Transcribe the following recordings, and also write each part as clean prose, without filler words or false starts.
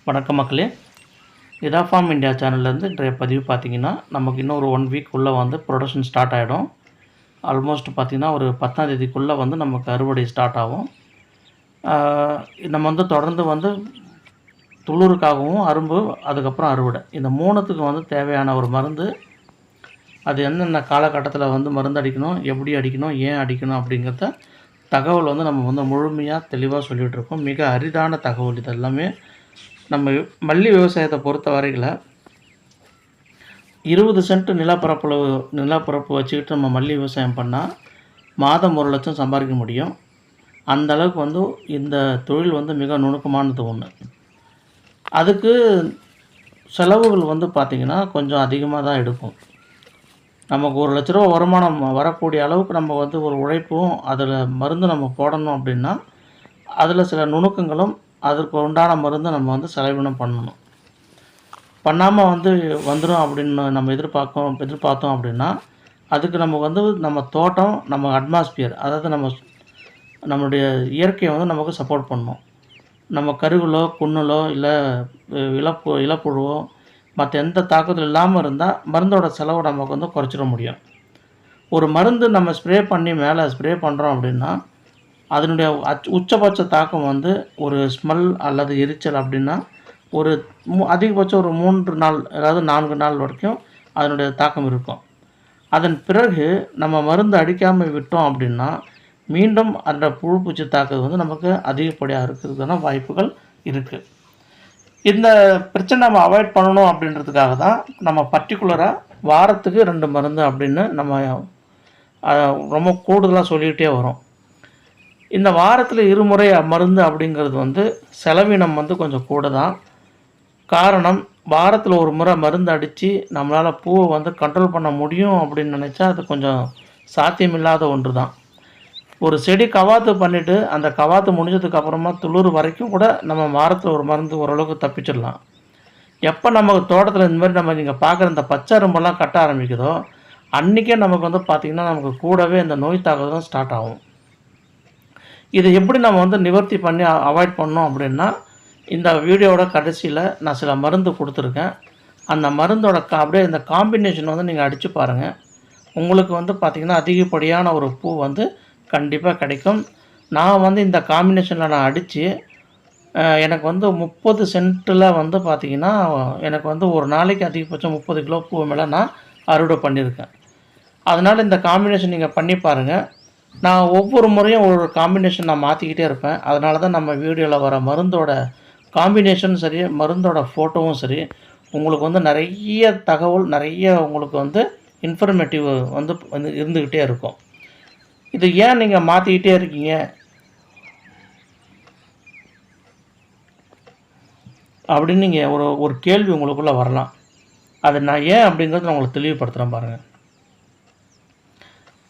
வணக்கம் மக்களே. இதா ஃபார்ம் இந்தியா சேனல்லேருந்து இன்றைய பதிவு பார்த்திங்கன்னா, நமக்கு இன்னும் ஒரு 1 வீக்குள்ளே வந்து ப்ரொடக்ஷன் ஸ்டார்ட் ஆகிடும். ஆல்மோஸ்ட் பார்த்திங்கன்னா ஒரு 10ஆம் தேதிக்குள்ளே வந்து நமக்கு அறுவடை ஸ்டார்ட் ஆகும். நம்ம வந்து தொடர்ந்து வந்து துளுருக்காகவும் அரும்பு, அதுக்கப்புறம் அறுவடை, இந்த 3த்துக்கு வந்து தேவையான ஒரு மருந்து, அது என்னென்ன காலகட்டத்தில் வந்து மருந்து அடிக்கணும், எப்படி அடிக்கணும், ஏன் அடிக்கணும் அப்படிங்கிறத தகவல் வந்து நம்ம வந்து முழுமையாக தெளிவாக சொல்லிகிட்ருக்கோம். மிக அரிதான தகவல் இது எல்லாமே. நம்ம மல்லி விவசாயத்தை பொறுத்த வரையில் 20 சென்ட் நிலப்பரப்பு வச்சுக்கிட்டு நம்ம மல்லி விவசாயம் பண்ணால் மாதம் 1 லட்சம் சம்பாதிக்க முடியும். அந்த அளவுக்கு வந்து இந்த தொழில் வந்து மிக நுணுக்கமானது ஒன்று. அதுக்கு செலவுகள் வந்து பார்த்திங்கன்னா கொஞ்சம் அதிகமாக தான் எடுக்கும். நமக்கு 1 லட்ச ரூபா வருமானம் வரக்கூடிய அளவுக்கு நம்ம வந்து ஒரு உழைப்பும் அதில் மருந்து நம்ம போடணும் அப்படின்னா அதில் சில நுணுக்கங்களும் அதற்கு உண்டான மருந்து நம்ம வந்து செலவினம் பண்ணணும். பண்ணாமல் வந்து வந்துடும் அப்படின்னு நம்ம எதிர்பார்த்தோம் அப்படின்னா அதுக்கு நம்ம வந்து நம்ம தோட்டம், நம்ம அட்மாஸ்பியர், அதாவது நம்மளுடைய இயற்கையை வந்து நமக்கு சப்போர்ட் பண்ணணும். நம்ம கருவிலோ புண்ணுலோ இல்லை இலப்புழுவோ மற்ற எந்த தாக்கத்தில் இல்லாமல் இருந்தால் மருந்தோட செலவை நமக்கு வந்து குறைச்சிட முடியும். ஒரு மருந்து நம்ம ஸ்ப்ரே பண்ணி மேலே ஸ்ப்ரே பண்ணுறோம் அப்படின்னா அதனுடைய உச்சபட்ச தாக்கம் வந்து ஒரு ஸ்மெல் அல்லது எரிச்சல் அப்படின்னா ஒரு அதிகபட்சம் ஒரு 3 நாள், அதாவது 4 நாள் வரைக்கும் அதனுடைய தாக்கம் இருக்கும். அதன் பிறகு நம்ம மருந்து அடிக்காமல் விட்டோம் அப்படின்னா மீண்டும் அந்த புழு பூச்சி தாக்குறது வந்து நமக்கு அதிகப்படியாக இருக்கிறதுக்கான வாய்ப்புகள் இருக்குது. இந்த பிரச்சனை நம்ம அவாய்ட் பண்ணணும் அப்படின்றதுக்காக தான் நம்ம பர்டிகுலராக வாரத்துக்கு 2 மருந்து அப்படின்னு நம்ம ரொம்ப கூடுதலாக சொல்லிக்கிட்டே வரோம். இந்த வாரத்தில் 2 முறை மருந்து அப்படிங்கிறது வந்து செலவினம் வந்து கொஞ்சம் கூட தான். காரணம், வாரத்தில் 1 முறை மருந்து அடித்து நம்மளால் பூவை வந்து கண்ட்ரோல் பண்ண முடியும் அப்படின்னு நினச்சா அது கொஞ்சம் சாத்தியமில்லாத ஒன்று தான். ஒரு செடி கவாத்து பண்ணிவிட்டு அந்த கவாத்து முடிஞ்சதுக்கப்புறமா துளிர் வரைக்கும் கூட நம்ம வாரத்தில் 1 மருந்து ஓரளவுக்கு தப்பிச்சிடலாம். எப்போ நம்ம தோட்டத்தில் இந்த மாதிரி நீங்கள் பார்க்குற இந்த பச்சை அரும்பெல்லாம் கட்ட ஆரம்பிக்குதோ அன்றைக்கே நமக்கு வந்து பார்த்திங்கன்னா நமக்கு கூடவே இந்த நோய் தாக்குதலும் ஸ்டார்ட் ஆகும். இதை எப்படி நம்ம வந்து நிவர்த்தி பண்ணி அவாய்ட் பண்ணோம் அப்படின்னா இந்த வீடியோவோட கடைசியில் நான் சில மருந்து கொடுத்துருக்கேன். அந்த மருந்தோட அப்படியே இந்த காம்பினேஷன் வந்து நீங்கள் அடித்து பாருங்கள். உங்களுக்கு வந்து பார்த்திங்கன்னா அதிகப்படியான ஒரு பூ வந்து கண்டிப்பாக கிடைக்கும். நான் வந்து இந்த காம்பினேஷனில் நான் அடித்து எனக்கு வந்து 30 சென்ட்டில் வந்து பார்த்திங்கன்னா எனக்கு வந்து ஒரு நாளைக்கு அதிகபட்சம் 30 கிலோ பூ மேலே நான் அறுவடை பண்ணியிருக்கேன். அதனால் இந்த காம்பினேஷன் நீங்கள் பண்ணி பாருங்கள். நான் ஒவ்வொரு முறையும் ஒரு காம்பினேஷன் நான் மாற்றிக்கிட்டே இருப்பேன். அதனால தான் நம்ம வீடியோவில் வர மருந்தோட காம்பினேஷனும் சரி, மருந்தோட ஃபோட்டோவும் சரி, உங்களுக்கு வந்து நிறைய தகவல், நிறைய உங்களுக்கு வந்து இன்ஃபர்மேட்டிவ் வந்து இருந்துக்கிட்டே இருக்கும். இது ஏன் நீங்கள் மாற்றிக்கிட்டே இருக்கீங்க அப்படின்னு நீங்கள் ஒரு கேள்வி உங்களுக்குள்ளே வரலாம். அது நான் ஏன் அப்படிங்கிறது நான் உங்களுக்கு தெளிவுபடுத்துகிறேன் பாருங்கள்.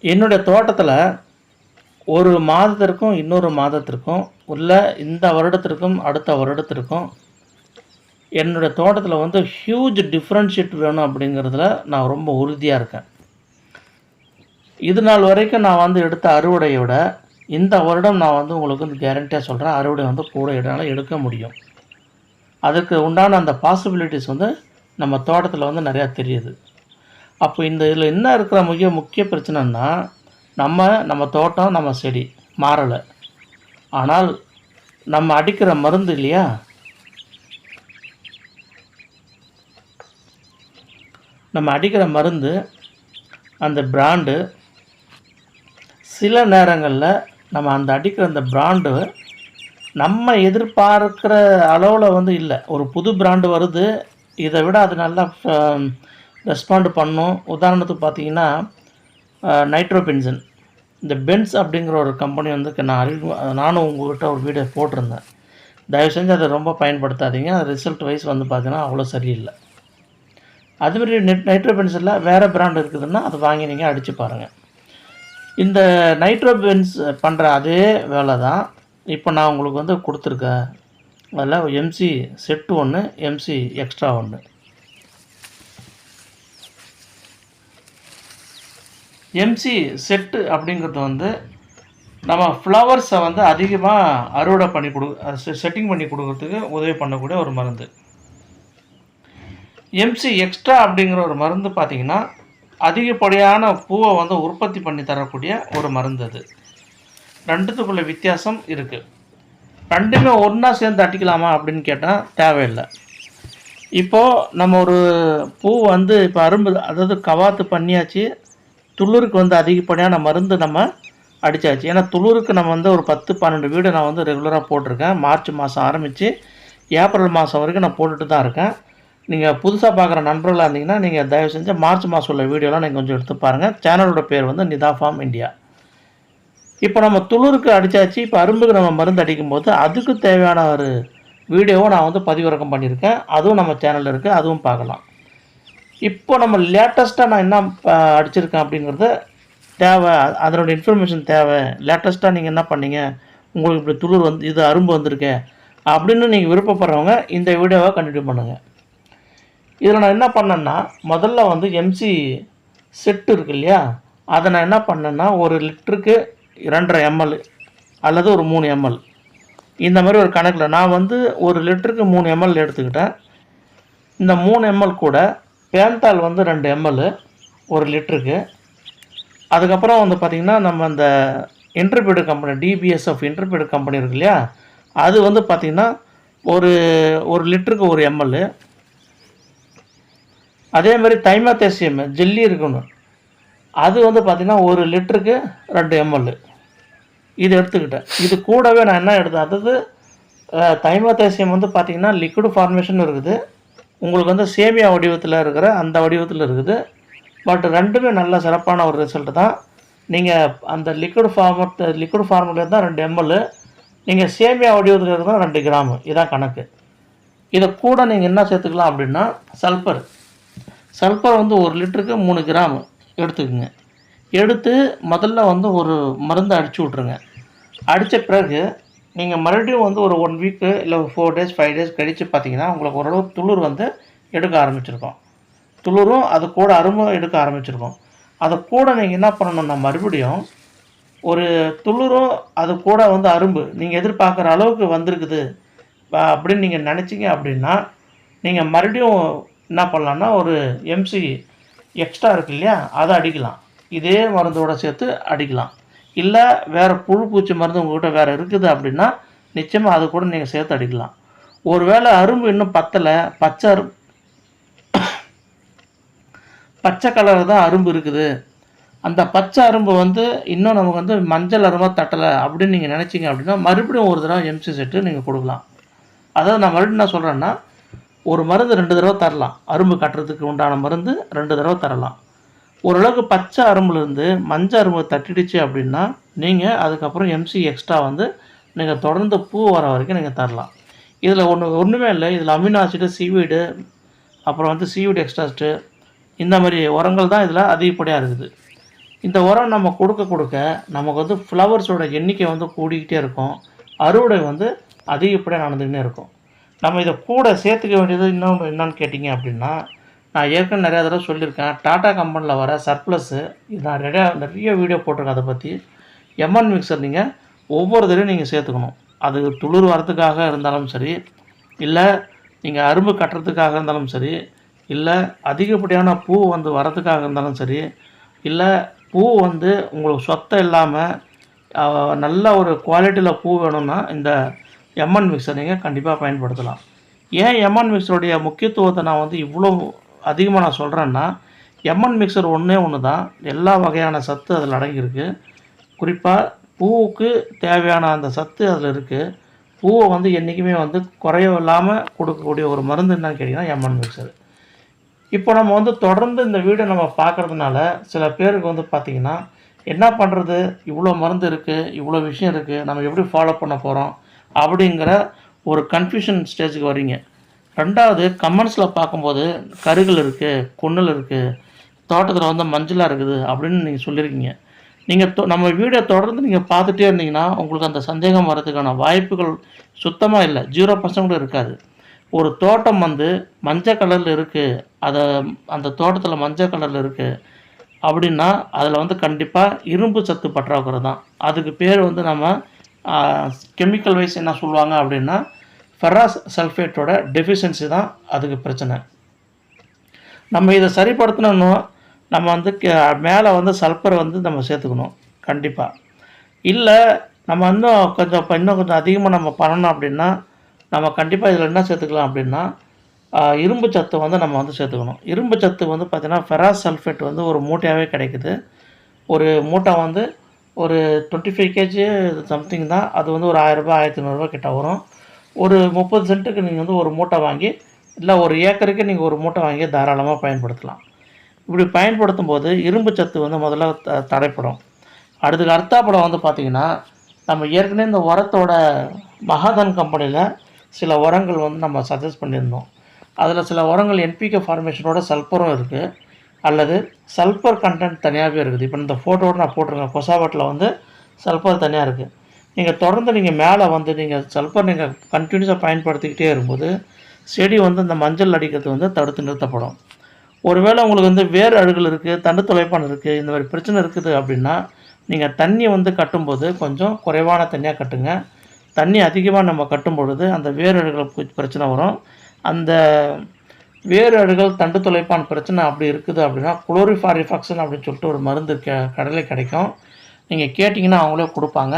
என்னுடைய தோட்டத்தில் ஒரு மாதத்திற்கும் இன்னொரு மாதத்திற்கும் இல்லை இந்த வருடத்திற்கும் அடுத்த வருடத்திற்கும் என்னுடைய தோட்டத்தில் வந்து ஹியூஜ் டிஃப்ரென்ஷியேட் வேணும் அப்படிங்கிறதுல நான் ரொம்ப உறுதியாக இருக்கேன். இது நாள் வரைக்கும் நான் வந்து எடுத்த அறுவடையை விட இந்த வருடம் நான் வந்து உங்களுக்கு வந்து கேரண்டியாக சொல்கிறேன், அறுவடை வந்து கூட என்னால் எடுக்க முடியும். அதுக்கு உண்டான அந்த பாசிபிலிட்டிஸ் வந்து நம்ம தோட்டத்தில் வந்து நிறையா தெரியுது. அப்போ இதில் என்ன இருக்கிற முக்கிய பிரச்சனைன்னா நம்ம தோட்டம், நம்ம செடி மாறலை. ஆனால் நம்ம அடிக்கிற மருந்து இல்லையா, நம்ம அடிக்கிற மருந்து, அந்த பிராண்டு, சில நேரங்களில் நம்ம அந்த அடிக்கிற அந்த பிராண்டு நம்ம எதிர்பார்க்குற அளவில் வந்து இல்லை. ஒரு புது பிராண்டு வருது, இதை விட அது நல்லா ரெஸ்பாண்ட் பண்ணும். உதாரணத்துக்கு பார்த்திங்கன்னா நைட்ரோபென்சன், இந்த பென்ஸ் அப்படிங்கிற ஒரு கம்பெனி வந்து நானும் உங்கள்கிட்ட ஒரு வீடியோ போட்டிருந்தேன். தயவு செஞ்சு அதை ரொம்ப பயன்படுத்தாதீங்க. அது ரிசல்ட் வைஸ் வந்து பார்த்திங்கன்னா அவ்வளோ சரியில்லை. அதுமாரி நைட்ரோபென்சனில் வேறு பிராண்ட் இருக்குதுன்னா அதை வாங்கி நீங்கள் அடித்து பாருங்கள். இந்த நைட்ரோபென்ஸ் பண்ணுற அதே வேலை தான் இப்போ நான் உங்களுக்கு வந்து கொடுத்துருக்கேன். அதில் MC set 1, MC extra 1. MC set அப்படிங்கிறது வந்து நம்ம ஃப்ளவர்ஸை வந்து அதிகமாக அறுவடை பண்ணி செட்டிங் பண்ணி கொடுக்கறதுக்கு உதவி பண்ணக்கூடிய ஒரு மருந்து. எம்சி எக்ஸ்ட்ரா அப்படிங்கிற ஒரு மருந்து பார்த்திங்கன்னா அதிகப்படியான பூவை வந்து உற்பத்தி பண்ணி தரக்கூடிய ஒரு மருந்து. அது ரெண்டுத்துக்குள்ள வித்தியாசம் இருக்குது. ரெண்டுமே ஒன்றா சேர்ந்து அடிக்கலாமா அப்படின்னு கேட்டால் தேவையில்லை. இப்போது நம்ம ஒரு பூ வந்து இப்போ அரும்பு, அதாவது கவாத்து பண்ணியாச்சு, துளிருக்கு வந்து அதிகப்படியான மருந்து நம்ம அடித்தாச்சு. ஏன்னா துளிருக்கு நம்ம வந்து ஒரு 10-12 வீடு நான் வந்து ரெகுலராக போட்டிருக்கேன். மார்ச் மாதம் ஆரம்பித்து ஏப்ரல் மாதம் வரைக்கும் நான் போட்டுட்டு தான் இருக்கேன். நீங்கள் புதுசாக பார்க்குற நண்பர்களாக இருந்தீங்கன்னா நீங்கள் தயவு செஞ்சு மார்ச் மாதம் உள்ள வீடியோலாம் நீங்கள் கொஞ்சம் எடுத்து பாருங்கள். சேனலோட பேர் வந்து நிதா ஃபார்ம் இந்தியா. இப்போ நம்ம துளிருக்கு அடித்தாச்சு. இப்போ அரும்புக்கு நம்ம மருந்து அடிக்கும்போது அதுக்கு தேவையான ஒரு வீடியோவும் நான் வந்து பதிவிறக்கம் பண்ணியிருக்கேன். அதுவும் நம்ம சேனலில் இருக்குது, அதுவும் பார்க்கலாம். இப்போ நம்ம லேட்டஸ்ட்டாக நான் என்ன அடிச்சிருக்கேன் அப்படிங்கிறது தேவை, அதனோட இன்ஃபர்மேஷன் தேவை. லேட்டஸ்ட்டாக நீங்கள் என்ன பண்ணீங்க, உங்களுக்கு இப்படி துளிர் வந்து இது அரும்பு வந்திருக்கு அப்படின்னு நீங்கள் விருப்பப்படுறவங்க இந்த வீடியோவை கண்டினியூ பண்ணுங்கள். இதில் நான் என்ன பண்ணேன்னா, முதல்ல வந்து எம்சி செட்டு இருக்கு இல்லையா, அதை நான் என்ன பண்ணேன்னா ஒரு லிட்டருக்கு 2.5 ml அல்லது ஒரு 3 ml இந்த மாதிரி ஒரு கணக்கில் நான் வந்து ஒரு லிட்டருக்கு 3 ml எடுத்துக்கிட்டேன். இந்த 3 ml கூட பேந்தால் வந்து 2 ml ஒரு லிட்டருக்கு. அதுக்கப்புறம் வந்து பார்த்திங்கன்னா நம்ம அந்த இன்டர்பீடு கம்பெனி டிபிஎஸ்எஃப் இன்டர்பீடு கம்பெனி இருக்கு இல்லையா, அது வந்து பார்த்திங்கன்னா ஒரு லிட்டருக்கு 1 ml. அதே மாதிரி தைமத்தேசியம் ஜெல்லி இருக்கணும், அது வந்து பார்த்திங்கன்னா ஒரு லிட்டருக்கு 2 ml இது எடுத்துக்கிட்டேன். இது கூடவே நான் என்ன எடுத்தேன், அதாவது தைமத்தேசியம் வந்து பார்த்திங்கன்னா லிக்விட் ஃபார்மேஷன் இருக்குது, உங்களுக்கு வந்து சேமியா வடிவத்தில் இருக்கிற அந்த வடிவத்தில் இருக்குது. பட் ரெண்டுமே நல்ல சிறப்பான ஒரு ரிசல்ட் தான். நீங்கள் அந்த லிக்விட் ஃபார்முலேருந்து தான் 2 ml, நீங்கள் சேமியா வடிவத்தில் இருக்கிறதா 2 கிராம், இதான் கணக்கு. இதை கூட நீங்கள் என்ன சேர்த்துக்கலாம் அப்படின்னா சல்ஃபர் வந்து ஒரு லிட்டருக்கு 3 கிராம் எடுத்துக்கோங்க. எடுத்து முதல்ல வந்து ஒரு மருந்து அடித்து விட்ருங்க. அடித்த பிறகு நீங்கள் மறுபடியும் வந்து ஒரு 1 வீக்கு இல்லை 4 days 5 days கழித்து பார்த்தீங்கன்னா உங்களுக்கு ஓரளவு துளிர் வந்து எடுக்க ஆரம்பிச்சிருக்கோம். துளிரும் அது கூட அரும்பும் எடுக்க ஆரம்பிச்சிருக்கோம். அதை கூட நீங்கள் என்ன பண்ணணும்னா மறுபடியும் ஒரு துளிரும் அது கூட வந்து அரும்பு நீங்கள் எதிர்பார்க்குற அளவுக்கு வந்திருக்குது அப்படின்னு நீங்கள் நினச்சிங்க அப்படின்னா நீங்கள் மறுபடியும் என்ன பண்ணலான்னா ஒரு எம்சி எக்ஸ்ட்ரா இருக்கு இல்லையா, அதை அடிக்கலாம். இதே மருந்தோடு சேர்த்து அடிக்கலாம். இல்லை வேறு புழு பூச்சி மருந்து உங்கள்கிட்ட வேறு இருக்குது அப்படின்னா நிச்சயமாக அது கூட நீங்கள் சேர்த்து அடிக்கலாம். ஒரு வேளை அரும்பு இன்னும் பத்தலை, பச்சை கலர் தான் அரும்பு இருக்குது, அந்த பச்சை அரும்பு வந்து இன்னும் நமக்கு வந்து மஞ்சள் அரும்பாக தட்டலை அப்படின்னு நீங்கள் நினச்சிங்க அப்படின்னா மறுபடியும் ஒரு தடவை எம்சி செட்டு நீங்கள் கொடுக்கலாம். அதாவது நான் மறுபடியும் என்ன சொல்கிறேன்னா, ஒரு மருந்து 2 தடவை தரலாம். அரும்பு கட்டுறதுக்கு உண்டான மருந்து 2 தடவை தரலாம். ஓரளவுக்கு பச்சை அரும்புலேருந்து மஞ்சள் அரும்பு தட்டிடுச்சு அப்படின்னா நீங்கள் அதுக்கப்புறம் எம்சி எக்ஸ்ட்ரா வந்து நீங்கள் தொடர்ந்து பூ வர வரைக்கும் நீங்கள் தரலாம். இதில் ஒன்றுமே இல்லை. இதில் அமினோ ஆசிடு, சீவீடு, அப்புறம் வந்து சீவீடு எக்ஸ்ட்ராஸ்ட்டு, இந்த மாதிரி உரங்கள் தான் இதில் அதிகப்படியாக இருக்குது. இந்த உரம் நம்ம கொடுக்க நமக்கு வந்து ஃப்ளவர்ஸோட எண்ணிக்கை வந்து கூடிக்கிட்டே இருக்கும், அறுவடை வந்து அதிகப்படியாக நடந்துக்கிட்டே இருக்கும். நம்ம இதை கூட சேர்த்துக்க வேண்டியது இன்னொன்று என்னன்னு கேட்டிங்க அப்படின்னா, நான் ஏற்கனவே நிறையா தடவை சொல்லியிருக்கேன், டாடா கம்பெனியில் வர சர்ப்ளஸ்ஸு, இது நான் நிறைய வீடியோ போட்டிருக்கேன் அதை பற்றி. எம்என் மிக்சர் நீங்கள் ஒவ்வொரு தடவையும் நீங்கள் சேர்த்துக்கணும். அது துளிர் வரத்துக்காக இருந்தாலும் சரி, இல்லை நீங்கள் அரும்பு கட்டுறதுக்காக இருந்தாலும் சரி, இல்லை அதிகப்படியான பூ வந்து வரத்துக்காக இருந்தாலும் சரி, இல்லை பூ வந்து உங்களுக்கு சொத்தை இல்லாமல் நல்ல ஒரு குவாலிட்டியில் பூ வேணும்னா இந்த எம்என் மிக்சர் நீங்கள் கண்டிப்பாக பயன்படுத்தலாம். ஏன் எம்என் மிக்சருடைய முக்கியத்துவத்தை நான் வந்து இவ்வளோ அதிகமாக நான் சொல்கிறேன்னா, எம்என் மிக்சர் ஒன்று தான், எல்லா வகையான சத்து அதில் அடங்கியிருக்கு. குறிப்பாக பூவுக்கு தேவையான அந்த சத்து அதில் இருக்குது. பூவை வந்து என்றைக்குமே வந்து குறைய இல்லாமல் கொடுக்கக்கூடிய ஒரு மருந்து என்னன்னு கேட்டிங்கன்னா எம்என் மிக்சர். இப்போ நம்ம வந்து தொடர்ந்து இந்த வீடியோ நம்ம பார்க்குறதுனால சில பேருக்கு வந்து பார்த்திங்கன்னா என்ன பண்ணுறது, இவ்வளோ மருந்து இருக்குது, இவ்வளோ விஷயம் இருக்குது, நம்ம எப்படி ஃபாலோ பண்ண போகிறோம் அப்படிங்கிற ஒரு கன்ஃபியூஷன் ஸ்டேஜுக்கு வரீங்க. ரெண்டாவது கமெண்ட்ஸில் பார்க்கும்போது கருகள் இருக்குது, கொன்னல் இருக்குது, தோட்டத்தில் வந்து மஞ்சளாக இருக்குது அப்படின்னு நீங்கள் சொல்லியிருக்கீங்க. நீங்கள் நம்ம வீடியோ தொடர்ந்து நீங்கள் பார்த்துட்டே இருந்தீங்கன்னா உங்களுக்கு அந்த சந்தேகம் வர்றதுக்கான வாய்ப்புகள் சுத்தமாக இல்லை, 0% கூட இருக்காது. ஒரு தோட்டம் வந்து மஞ்சள் கலரில் இருக்குது, அந்த தோட்டத்தில் மஞ்சள் கலரில் இருக்குது அப்படின்னா அதில் வந்து கண்டிப்பாக இரும்பு சத்து பற்றாக்குறை தான். அதுக்கு பேர் வந்து நம்ம கெமிக்கல் வைஸ் என்ன சொல்லுவாங்க அப்படின்னா, ஃபெரஸ் சல்ஃபேட்டோட டெஃபிஷியன்சி தான் அதுக்கு பிரச்சனை. நம்ம இதை சரிப்படுத்தணும்னா நம்ம வந்து மேலே வந்து சல்ஃபரை வந்து நம்ம சேர்த்துக்கணும் கண்டிப்பாக. இல்லை நம்ம இன்னும் கொஞ்சம் அதிகமாக நம்ம பண்ணணும் அப்படின்னா, நம்ம கண்டிப்பாக இதில் என்ன சேர்த்துக்கலாம் அப்படின்னா, இரும்பு சத்து வந்து நம்ம வந்து சேர்த்துக்கணும். இரும்பு சத்து வந்து பார்த்திங்கன்னா ஃபெரஸ் சல்ஃபேட் வந்து ஒரு மூட்டையாகவே கிடைக்குது. ஒரு மூட்டை வந்து ஒரு 25 கேஜி சம்திங் தான். அது வந்து ஒரு ரூ. 1000 1500 கிட்ட வரும். ஒரு 30 சென்ட்டுக்கு நீங்கள் வந்து ஒரு மூட்டை வாங்கி, இல்லை ஒரு ஏக்கருக்கு நீங்கள் ஒரு மூட்டை வாங்கி தாராளமாக பயன்படுத்தலாம். இப்படி பயன்படுத்தும் போது இரும்பு சத்து வந்து முதல்ல தடைப்படும். அடுத்துக்கு அடுத்தாப்புல வந்து பார்த்திங்கன்னா, நம்ம ஏற்கனவே இந்த உரத்தோட மகாதன் கம்பெனியில் சில உரங்கள் வந்து நம்ம சஜஸ்ட் பண்ணியிருந்தோம். அதில் சில உரங்கள் என்பிகே ஃபார்மேஷனோட சல்ஃபரும் இருக்குது, அல்லது சல்ஃபர் கண்டென்ட் தனியாகவே இருக்குது. இப்போ இந்த ஃபோட்டோவோடு நான் போட்டிருக்கேன். கொசாவட்டில் வந்து சல்ஃபர் தனியாக இருக்குது. நீங்கள் தொடர்ந்து நீங்கள் மேலே வந்து நீங்கள் சல்ஃபர் நீங்கள் கண்டினியூஸாக பயன்படுத்திக்கிட்டே இருக்கும்போது செடி வந்து இந்த மஞ்சள் அடிக்கிறது வந்து தடுத்து நிறுத்தப்படும். ஒருவேளை உங்களுக்கு வந்து வேர் அழுகல் இருக்குது, தண்டு துளைப்பான் இருக்குது, இந்த மாதிரி பிரச்சனை இருக்குது அப்படின்னா, நீங்கள் தண்ணி வந்து கட்டும்போது கொஞ்சம் குறைவான தண்ணியாக கட்டுங்க. தண்ணி அதிகமாக நம்ம கட்டும் பொழுது அந்த வேர் அழுகல் பிரச்சனை வரும். அந்த வேறு அழுகல் தண்டு துளைப்பான் பிரச்சனை அப்படி இருக்குது அப்படின்னா, குளோரிஃபாரிஃபாக்சன் அப்படின்னு சொல்லிட்டு ஒரு மருந்து கடையில் கிடைக்கும். நீங்கள் கேட்டிங்கன்னா அவங்களே கொடுப்பாங்க.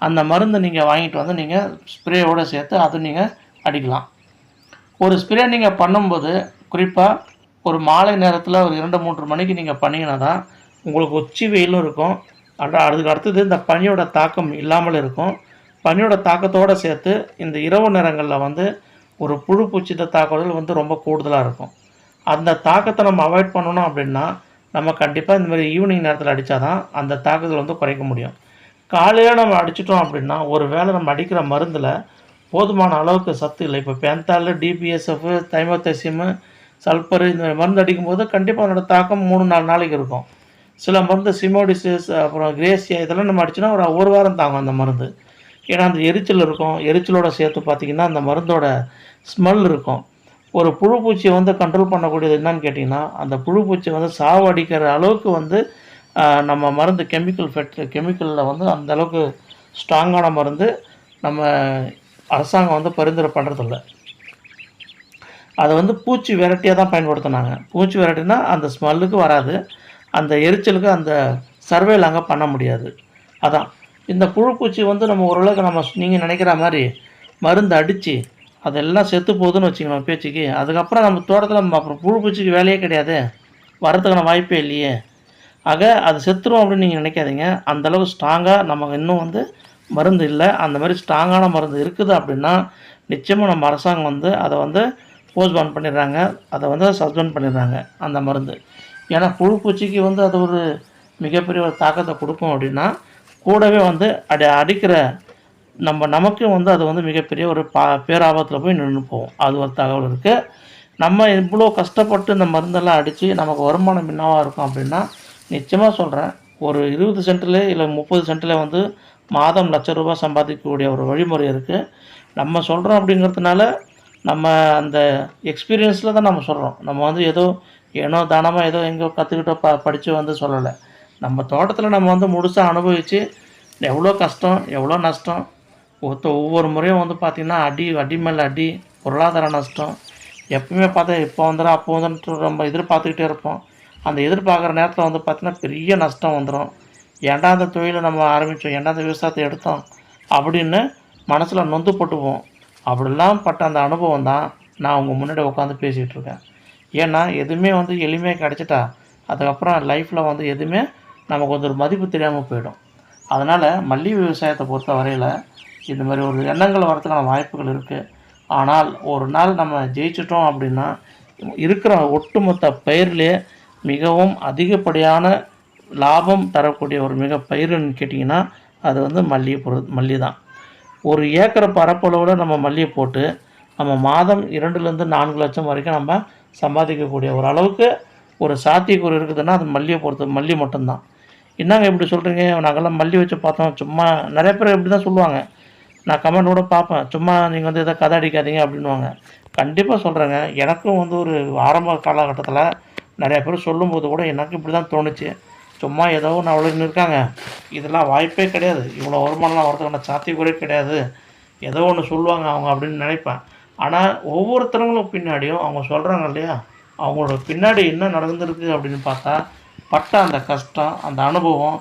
அந்த மருந்தை நீங்கள் வாங்கிட்டு வந்து நீங்கள் ஸ்ப்ரேயோடு சேர்த்து அது நீங்கள் அடிக்கலாம். ஒரு ஸ்ப்ரே நீங்கள் பண்ணும்போது குறிப்பாக ஒரு மாலை நேரத்தில் ஒரு 2-3 மணிக்கு நீங்கள் பண்ணிங்கன்னா தான் உங்களுக்கு உச்சி வெயிலும் இருக்கும். அதுக்கு அடுத்தது இந்த பனியோட தாக்கம் இல்லாமல் இருக்கும். பனியோட தாக்கத்தோடு சேர்த்து இந்த இரவு நேரங்களில் வந்து ஒரு புழு பூச்சித்த தாக்குதல் வந்து ரொம்ப கூடுதலாக இருக்கும். அந்த தாக்கத்தை நம்ம அவாய்ட் பண்ணணும் அப்படின்னா, நம்ம கண்டிப்பாக இந்த மாதிரி ஈவினிங் நேரத்தில் அடித்தா தான் அந்த தாக்குதல் வந்து குறைக்க முடியும். காலையில் நம்ம அடிச்சிட்டோம் அப்படின்னா, ஒரு வேளை நம்ம அடிக்கிற மருந்தில் போதுமான அளவுக்கு சத்து இல்லை. இப்போ பென்தால், டிபிஎஸ்எஃப், தைமோத்தசியம், சல்ஃபர் இந்த மருந்து அடிக்கும்போது கண்டிப்பாக அதனோட தாக்கம் 3-4 நாளைக்கு இருக்கும். சில மருந்து சிமோடிசிஸ், அப்புறம் கிரேசியா இதெல்லாம் நம்ம அடிச்சோன்னா ஒரு வாரம் தாங்கும் அந்த மருந்து. ஏன்னா அந்த எரிச்சல் இருக்கும். எரிச்சலோட சேர்த்து பார்த்திங்கன்னா அந்த மருந்தோட ஸ்மெல் இருக்கும். ஒரு புழு பூச்சியை வந்து கண்ட்ரோல் பண்ணக்கூடியது என்னன்னு கேட்டிங்கன்னா, அந்த புழு பூச்சியை வந்து சாவடிக்கிற அளவுக்கு வந்து நம்ம மருந்து கெமிக்கலில் வந்து அந்தளவுக்கு ஸ்ட்ராங்கான மருந்து நம்ம அரசாங்கம் வந்து பரிந்துரை பண்ணுறதில்ல. அதை வந்து பூச்சி வெரைட்டியாக தான் பயன்படுத்தினாங்க. பூச்சி வெரைட்டினா அந்த ஸ்மெல்லுக்கு வராது, அந்த எரிச்சலுக்கு அந்த சர்வேல் அங்கே பண்ண முடியாது. அதான் இந்த புழு பூச்சி வந்து நம்ம ஓரளவுக்கு நீங்கள் நினைக்கிற மாதிரி மருந்து அடித்து அதெல்லாம் செத்து போகுதுன்னு வச்சுக்கணும் பேச்சுக்கு. அதுக்கப்புறம் நம்ம தோட்டத்தில் அப்புறம் புழு பூச்சிக்கு வேலையே கிடையாது, வரத்துக்கான வாய்ப்பே இல்லையே. ஆக அது செத்துரும் அப்படின்னு நீங்கள் நினைக்காதீங்க. அந்தளவுக்கு ஸ்ட்ராங்காக நமக்கு இன்னும் வந்து மருந்து இல்லை. அந்த மாதிரி ஸ்ட்ராங்கான மருந்து இருக்குது அப்படின்னா நிச்சயமாக நம்ம அரசாங்கம் வந்து அதை வந்து போஸ்ட்போன் பண்ணிடுறாங்க, அதை வந்து சஸ்பெண்ட் பண்ணிடுறாங்க அந்த மருந்து. ஏன்னா புழு பூச்சிக்கு வந்து அது ஒரு மிகப்பெரிய ஒரு தாக்கத்தை கொடுக்கும் அப்படின்னா, கூடவே வந்து அடிக்கிற நமக்கும் வந்து அது வந்து மிகப்பெரிய ஒரு பேராபத்தில் போய் நின்று போகும். அது ஒரு தகவல் இருக்குது. நம்ம இவ்வளோ கஷ்டப்பட்டு இந்த மருந்தெல்லாம் அடித்து நமக்கு வருமானம் என்னவாக இருக்கும் அப்படின்னா, நிச்சயமாக சொல்கிறேன், ஒரு 20 சென்ட்டில் இல்லை 30 சென்ட்டில் வந்து மாதம் ₹1,00,000 சம்பாதிக்கக்கூடிய ஒரு வழிமுறை இருக்குது. நம்ம சொல்கிறோம் அப்படிங்கிறதுனால நம்ம அந்த எக்ஸ்பீரியன்ஸில் தான் நம்ம சொல்கிறோம். நம்ம வந்து ஏதோ ஏனோ தானமாக ஏதோ எங்கோ கற்றுக்கிட்டோ படித்து வந்து சொல்லலை. நம்ம தோட்டத்தில் நம்ம வந்து முழுசாக அனுபவித்து எவ்வளோ கஷ்டம் எவ்வளோ நஷ்டம், ஒவ்வொரு முறையும் வந்து பார்த்திங்கன்னா அடி மேலே அடி, பொருளாதார நஷ்டம். எப்பவுமே பார்த்தா இப்போ வந்துடும் அப்போ வந்துட்டு நம்ம எதிர்பார்த்துக்கிட்டே இருப்போம். அந்த எதிர்பார்க்குற நேரத்தில் வந்து பார்த்திங்கன்னா பெரிய நஷ்டம் வந்துடும். ஏன்டா அந்த தொழிலை நம்ம ஆரம்பித்தோம், ஏன்டா அந்த விவசாயத்தை எடுத்தோம் அப்படின்னு மனசில் நொந்து போட்டுவோம். அப்படிலாம் பட்ட அந்த அனுபவம் தான் நான் உங்கள் முன்னாடி உட்காந்து பேசிகிட்டு இருக்கேன். ஏன்னா எதுவுமே வந்து எளிமையாக கிடச்சிட்டா அதுக்கப்புறம் லைஃப்பில் வந்து எதுவுமே நமக்கு வந்து ஒரு மதிப்பு தெரியாமல் போயிடும். அதனால் மல்லிகை விவசாயத்தை பொறுத்த வரையில் இந்த மாதிரி ஒரு எண்ணங்கள் வரதுக்கான வாய்ப்புகள் இருக்குது. ஆனால் ஒரு நாள் நம்ம ஜெயிச்சிட்டோம் அப்படின்னா இருக்கிற ஒட்டுமொத்த பயிர்லேயே மிகவும் அதிகப்படியான லாபம் தரக்கூடிய ஒரு பயிருன்னு கேட்டிங்கன்னா அது வந்து மல்லி தான். ஒரு ஏக்கரை பரப்பளவில் நம்ம மல்லியை போட்டு நம்ம மாதம் 2-4 லட்சம் வரைக்கும் நம்ம சம்பாதிக்கக்கூடிய ஒரு அளவுக்கு ஒரு சாத்தியக்கூறு இருக்குதுன்னா அது மல்லி மட்டும்தான். என்னங்க இப்படி சொல்கிறீங்க, நாங்கள்லாம் மல்லி வச்சு பார்த்தோம், சும்மா நிறைய பேர் இப்படி தான் சொல்லுவாங்க. நான் கமெண்ட் கூட பார்ப்பேன், சும்மா நீங்கள் வந்து எதை கதை அடிக்காதீங்க அப்படின்வாங்க. கண்டிப்பாக சொல்கிறேங்க, எனக்கும் வந்து ஒரு ஆரம்ப காலகட்டத்தில் நிறையா பேர் சொல்லும்போது கூட எனக்கு இப்படி தான் தோணுச்சு. சும்மா ஏதோ ஒன்று அவ்வளோன்னு இருக்காங்க, இதெல்லாம் வாய்ப்பே கிடையாது, இவ்வளோ வருமானம்லாம் வரதுக்கான சாத்தியக்கூறே கிடையாது, ஏதோ ஒன்று சொல்லுவாங்க அவங்க அப்படின்னு நினைப்பேன். ஆனால் ஒவ்வொருத்தவங்களும் பின்னாடியும் அவங்க சொல்கிறாங்க இல்லையா, அவங்களோட பின்னாடி என்ன நடந்திருக்கு அப்படின்னு பார்த்தா, பட்ட அந்த கஷ்டம், அந்த அனுபவம்,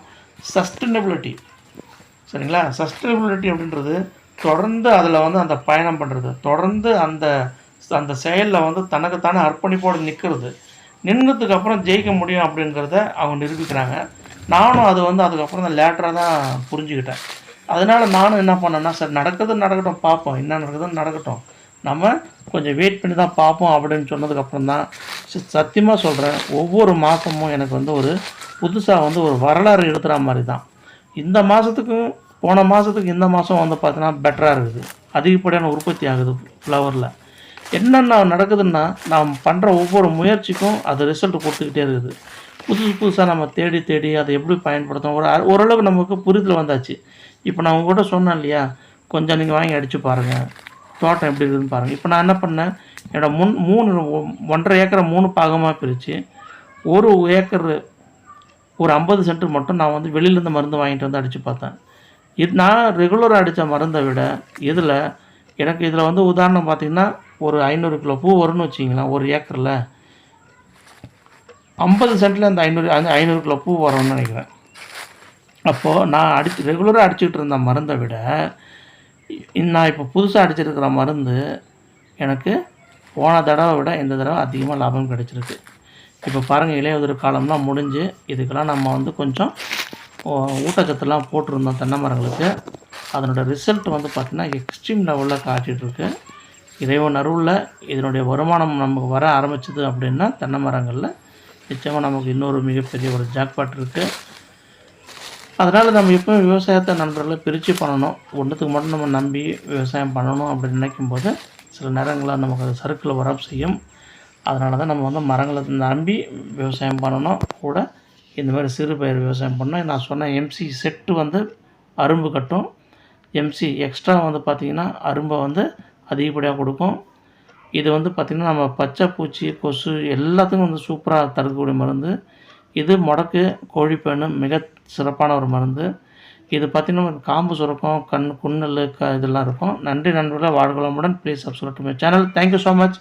சஸ்டைனபிலிட்டி, சரிங்களா? சஸ்டைனபிலிட்டி அப்படின்றது தொடர்ந்து அதில் வந்து அந்த பயணம் பண்ணுறது, தொடர்ந்து அந்த அந்த செயலில் வந்து தனக்குத்தானே அர்ப்பணிப்போடு நிற்கிறது, நின்றதுக்கப்புறம் ஜெயிக்க முடியும் அப்படிங்கிறத அவங்க நிரூபிக்கிறாங்க. நானும் அது வந்து அதுக்கப்புறம் தான் லேட்டராக தான் புரிஞ்சுக்கிட்டேன். அதனால் நானும் என்ன பண்ணேன்னா, சரி நடக்குது நடக்கட்டும் பார்ப்போம், என்ன நடக்குதுன்னு நடக்கட்டும், நம்ம கொஞ்சம் வெயிட் பண்ணி தான் பார்ப்போம் அப்படின்னு சொன்னதுக்கப்புறம் தான் சத்தியமாக சொல்கிறேன், ஒவ்வொரு மாதமும் எனக்கு வந்து ஒரு புதுசாக வந்து ஒரு வரலாறு எழுதுகிற மாதிரி தான். இந்த மாதத்துக்கும் போன மாதத்துக்கு இந்த மாதம் வந்து பார்த்தீங்கன்னா பெட்டராக இருக்குது, அதிகப்படியான உற்பத்தி ஆகுது ஃப்ளவரில். என்னென்ன நடக்குதுன்னா, நாம் பண்ணுற ஒவ்வொரு முயற்சிக்கும் அது ரிசல்ட் கொடுத்துக்கிட்டே இருக்குது. புதுசாக நம்ம தேடி தேடி அதை எப்படி பயன்படுத்தணும், ஓரளவுக்கு நமக்கு புரிதல் வந்தாச்சு. இப்போ நான் உங்கள்கிட்ட சொன்னேன் இல்லையா, கொஞ்சம் நீங்கள் வாங்கி அடித்து பாருங்கள், தோட்டம் எப்படி இருக்குதுன்னு பாருங்கள். இப்போ நான் என்ன பண்ணேன், என்னோடய 1.5 ஏக்கரை 3 பாகமாக பிரித்து, 1 ஏக்கர் ஒரு 50 சென்ட் மட்டும் நான் வந்து வெளியிலேருந்து மருந்து வாங்கிட்டு வந்து அடித்து பார்த்தேன். நான் ரெகுலராக அடித்த மருந்தை விட இதில் எனக்கு இதில் வந்து உதாரணம் பார்த்திங்கன்னா, ஒரு 500 கிலோ பூ வரும்னு வச்சிங்களேன், 1 ஏக்கரில் 50 சென்ட்டில் அந்த 500 கிலோ பூ வரும்னு நினைக்கிறேன். அப்போது நான் ரெகுலராக அடிச்சுக்கிட்டு இருந்த மருந்தை விட நான் இப்போ புதுசாக அடிச்சிருக்கிற மருந்து எனக்கு போன தடவை விட இந்த தடவை அதிகமாக லாபம் கிடைச்சிருக்கு. இப்போ பாருங்கள், இலையுதிர் காலம்லாம் முடிஞ்சு இதுக்கெல்லாம் நம்ம வந்து கொஞ்சம் ஊட்டச்சத்துலாம் போட்டிருந்தோம் தென்னை மரங்களுக்கு. அதனோட ரிசல்ட் வந்து பார்த்திங்கன்னா எக்ஸ்ட்ரீம் லெவலில் காட்டிகிட்ருக்கு. இறைவன் அருளில் இதனுடைய வருமானம் நமக்கு வர ஆரம்பிச்சது அப்படின்னா தென்னை மரங்களில் நிச்சயமாக நமக்கு இன்னொரு மிகப்பெரிய ஒரு ஜாக்பாட் இருக்குது. அதனால் நம்ம எப்போயும் விவசாயத்தை நண்பர்களை பிரித்து பண்ணணும். ஒன்றுத்துக்கு மட்டும் நம்ம நம்பி விவசாயம் பண்ணணும் அப்படின்னு நினைக்கும்போது சில நேரங்களில் நமக்கு அது சர்க்கிள் வர செய்யும். அதனால தான் நம்ம வந்து மரங்களை நம்பி விவசாயம் பண்ணணும். கூட இந்த மாதிரி சிறு பயிர் விவசாயம் பண்ணோம். நான் சொன்ன எம்சி செட்டு வந்து அரும்பு கட்டும், எம்சி எக்ஸ்ட்ரா வந்து பார்த்திங்கன்னா அரும்பை வந்து அதிகப்படியாக கொடுக்கும். இது வந்து பார்த்திங்கன்னா நம்ம பச்சை பூச்சி கொசு எல்லாத்துக்கும் வந்து சூப்பராக தடுக்கக்கூடிய மருந்து. இது முடக்கு கோழிப்பேனு மிக சிறப்பான ஒரு மருந்து. இது பார்த்திங்கன்னா காம்பு சுரக்கும், புண்ணல் இதெல்லாம் இருக்கும். நன்றி நண்பர்களே, வாழ்க வளமுடன். Please subscribe to my channel. Thank you so much.